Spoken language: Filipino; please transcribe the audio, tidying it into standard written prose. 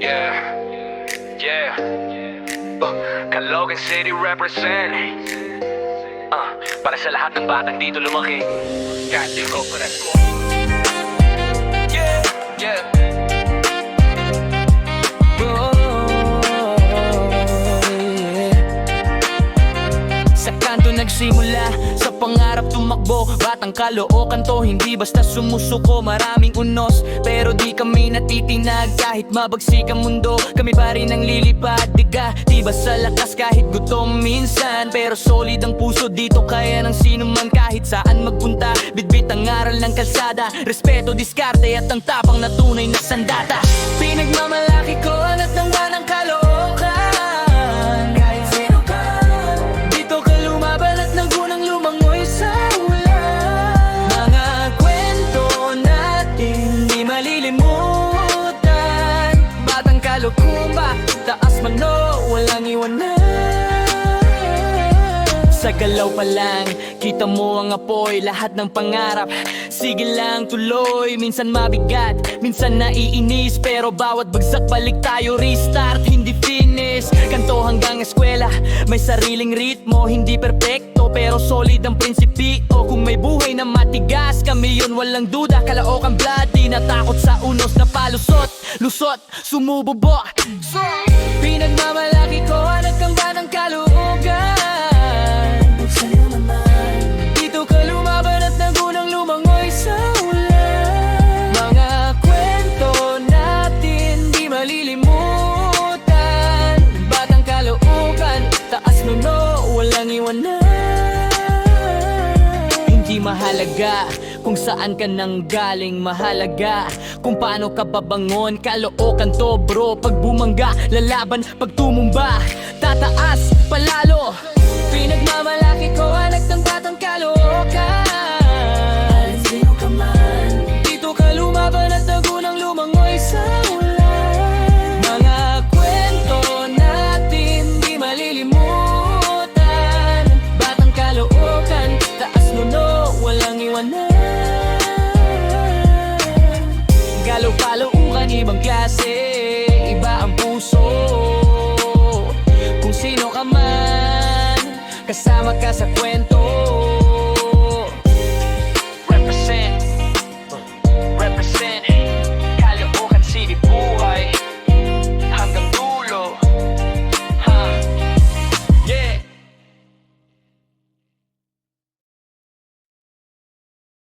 Yeah, yeah. Caloocan City represent. Para sa lahat ng batang dito lumaki. Candy Coconut. Yeah, yeah. Sa kanto nagsimula, sa pangarap tumakbo. Batang Caloocan to, hindi basta sumusuko. Maraming unos, pero di kami natitinag. Kahit mabagsik ang mundo, kami pa rin ang lilipad. Diba sa lakas kahit gutom minsan, pero solid ang puso dito, kaya ng sino man kahit saan magpunta. Bitbit ang aral ng kalsada, respeto, diskarte at ang tapang na tunay na sandata. Pinagmamalaki ko ang natangwa ng Caloocan. Kahit sino ka, dito ka lumaban at nagunang lumangoy sa ulan. Mga kwento natin di malilimutan. Batang Caloocan, taas man o walang iwanan. Sa galaw pa lang, kita mo ang apoy, lahat ng pangarap. Sige lang tuloy, minsan mabigat, minsan naiinis, pero bawat bagsak balik tayo restart, hindi finish. Kanto hanggang eskwela, may sariling ritmo, hindi perpekto, pero solid ang prinsipyo. Kung may buhay na matigas, kami yun walang duda. Caloocan blood, di natakot sa unos na palusot. Lusot, sumububo. Pinagmamalaki ko ang nagkamba ng Caloocan. Dito ka lumaban at nagunang lumangoy sa ulan. Mga kwento natin di malilimutan. Batang Caloocan, taas nuno, walang iwanan. Hindi mahalaga kung saan ka nang galing, mahalaga kung paano ka babangon. Caloocan to bro, pag bumangga, lalaban, pag tumumba, tataas palalo. Pinagmamalaki ko ang ng batang Caloocan. Sino ka man, dito ka lumaban at nagunang lumangoy sa ulan. Mga kwento natin di malilimutan. Batang Caloocan, taas nuno, walang iwanan. Caloocan, ibang klase, iba ang puso. Kung sino ka man, kasama ka sa kwento.